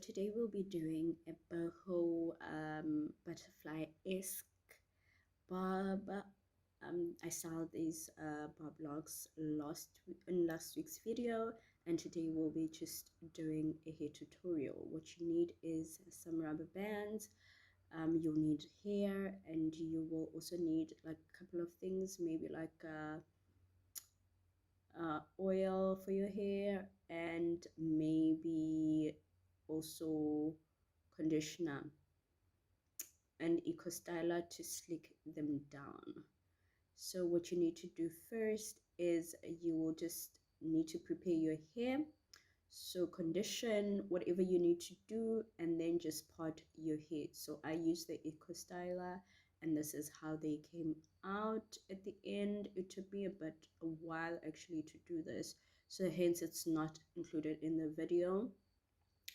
today we'll be doing a boho butterfly-esque bob. I saw these bob locks in last week's video, and today we'll be just doing a hair tutorial. What you need is some rubber bands, you'll need hair, and you will also need like a couple of things, maybe like oil for your hair, and maybe also conditioner and eco styler to slick them down. So what you need to do first is you will just need to prepare your hair, so condition whatever you need to do, and then just part your hair. So I use the eco styler, and this is how they came out at the end. It took me a while actually to do this, so hence it's not included in the video,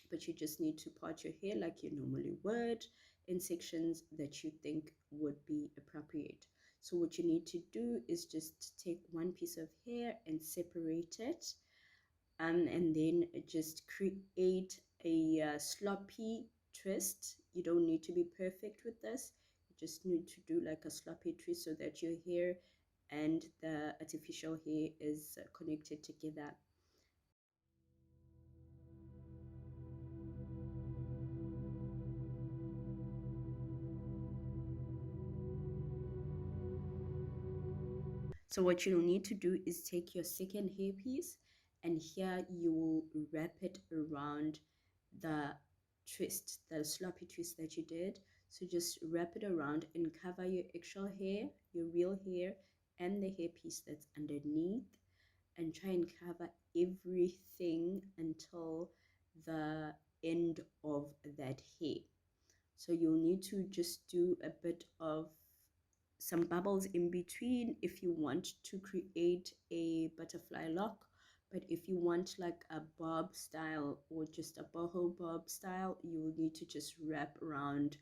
but you just need to part your hair like you normally would in sections that you think would be appropriate. So what you need to do is just take one piece of hair and separate it, and then just create a sloppy twist. You don't need to be perfect with this, you just need to do like a sloppy twist so that your hair and the artificial hair is connected together. So what you'll need to do is take your second hairpiece, and here you will wrap it around the twist, the sloppy twist that you did. So just wrap it around and cover your actual hair, your real hair, and the hairpiece that's underneath, and try and cover everything until the end of that hair. So you'll need to just do a bit of some bubbles in between if you want to create a butterfly lock, but if you want like a bob style or just a boho bob style, you will need to just wrap around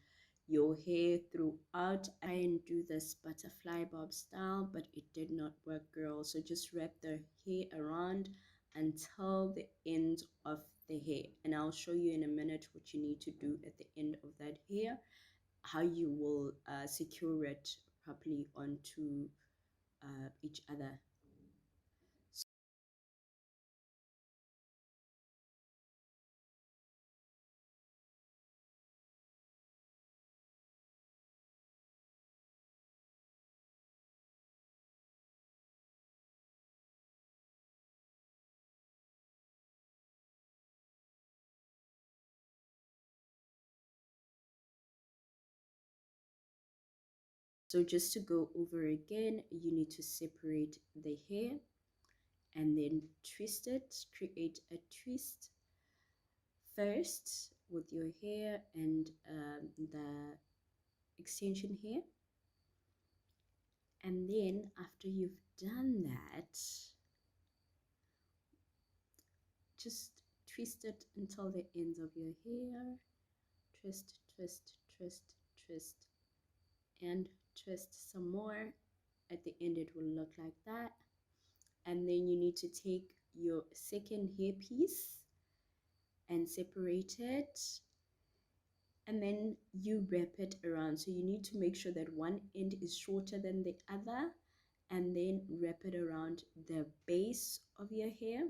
your hair throughout. I and do this butterfly bob style, but it did not work, girl. So just wrap the hair around until the end of the hair, and I'll show you in a minute what you need to do at the end of that hair, how you will secure it properly onto each other. So just to go over again, you need to separate the hair and then twist it, create a twist first with your hair and the extension hair, and then after you've done that, just twist it until the ends of your hair. Twist, twist, twist, twist, and twist some more. At the end it will look like that, and then you need to take your second hairpiece and separate it, and then you wrap it around. So you need to make sure that one end is shorter than the other, and then wrap it around the base of your hair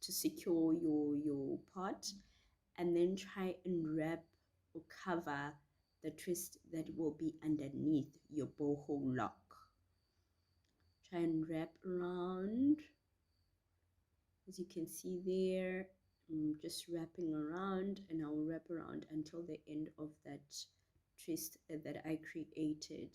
to secure your part, and then try and wrap or cover the twist that will be underneath your boho lock. Try and wrap around, as you can see there. I'm just wrapping around, and I'll wrap around until the end of that twist that I created.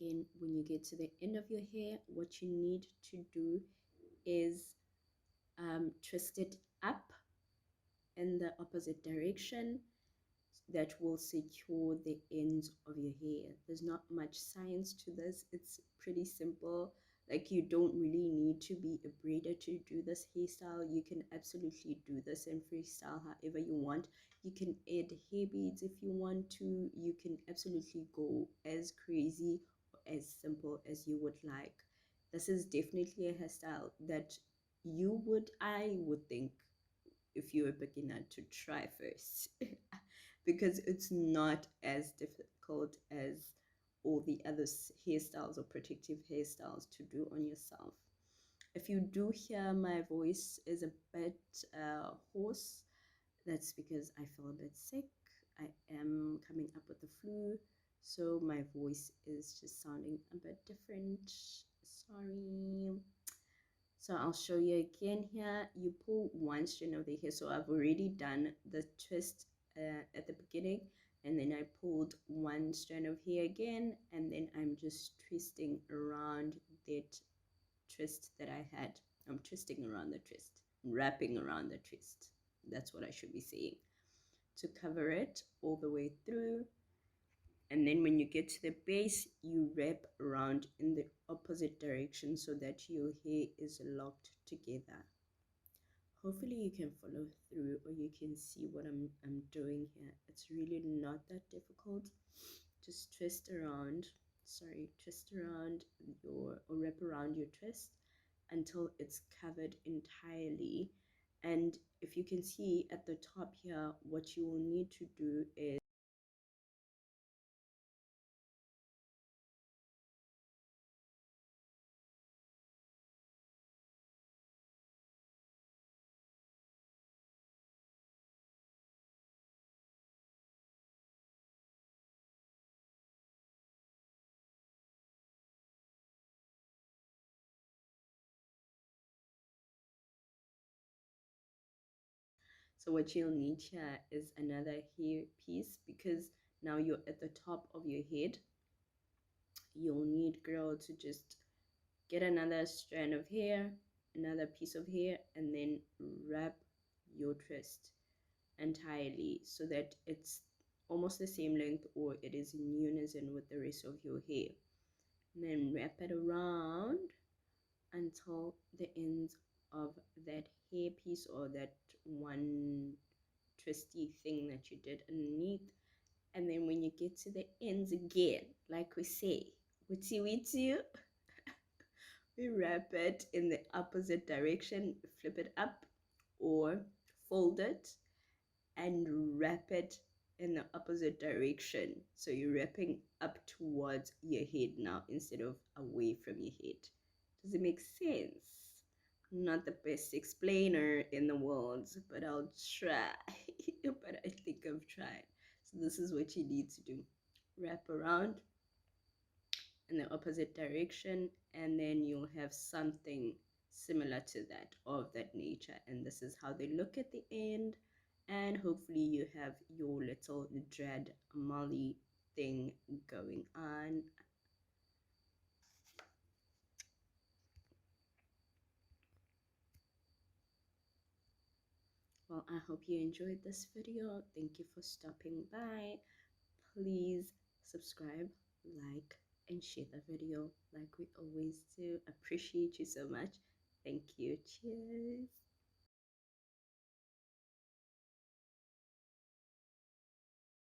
again, when you get to the end of your hair, what you need to do is twist it up in the opposite direction. That will secure the ends of your hair. There's not much science to this. It's pretty simple. Like, you don't really need to be a braider to do this hairstyle. You can absolutely do this and freestyle however you want. You can add hair beads if you want to. You can absolutely go as crazy or as simple as you would like. This is definitely a hairstyle that I would think, if you're a beginner, to try first. Because it's not as difficult as all the other hairstyles or protective hairstyles to do on yourself. If you do hear my voice is a bit hoarse, that's because I feel a bit sick. I am coming up with the flu, so my voice is just sounding a bit different. Sorry. So I'll show you again here. You pull one strand of the hair. So I've already done the twist at the beginning, and then I pulled one strand of hair again, and then I'm just twisting around that twist that I had. I'm twisting around the twist, wrapping around the twist. That's what I should be saying, to cover it all the way through. And then when you get to the base, you wrap around in the opposite direction so that your hair is locked together. Hopefully you can follow through, or you can see what I'm doing here. It's really not that difficult. Just twist around, twist around or wrap around your twist until it's covered entirely. And if you can see at the top here, what you will need to do is, so what you'll need here is another hair piece, because now you're at the top of your head. You'll need, girl, to just get another strand of hair, another piece of hair, and then wrap your twist entirely so that it's almost the same length, or it is in unison with the rest of your hair. And then wrap it around until the ends of that hair piece, or that one twisty thing that you did underneath. And then when you get to the ends again, like we say, witty witty, we wrap it in the opposite direction, flip it up or fold it and wrap it in the opposite direction. So you're wrapping up towards your head now instead of away from your head. Does it make sense? I'm not the best explainer in the world, but I'll try. But I think I've tried. So this is what you need to do. Wrap around in the opposite direction, and then you'll have something similar to that, of that nature. And this is how they look at the end. And hopefully you have your little dread molly thing going on. Well, I hope you enjoyed this video. Thank you for stopping by. Please subscribe, like, and share the video like we always do. Appreciate you so much. Thank you. Cheers.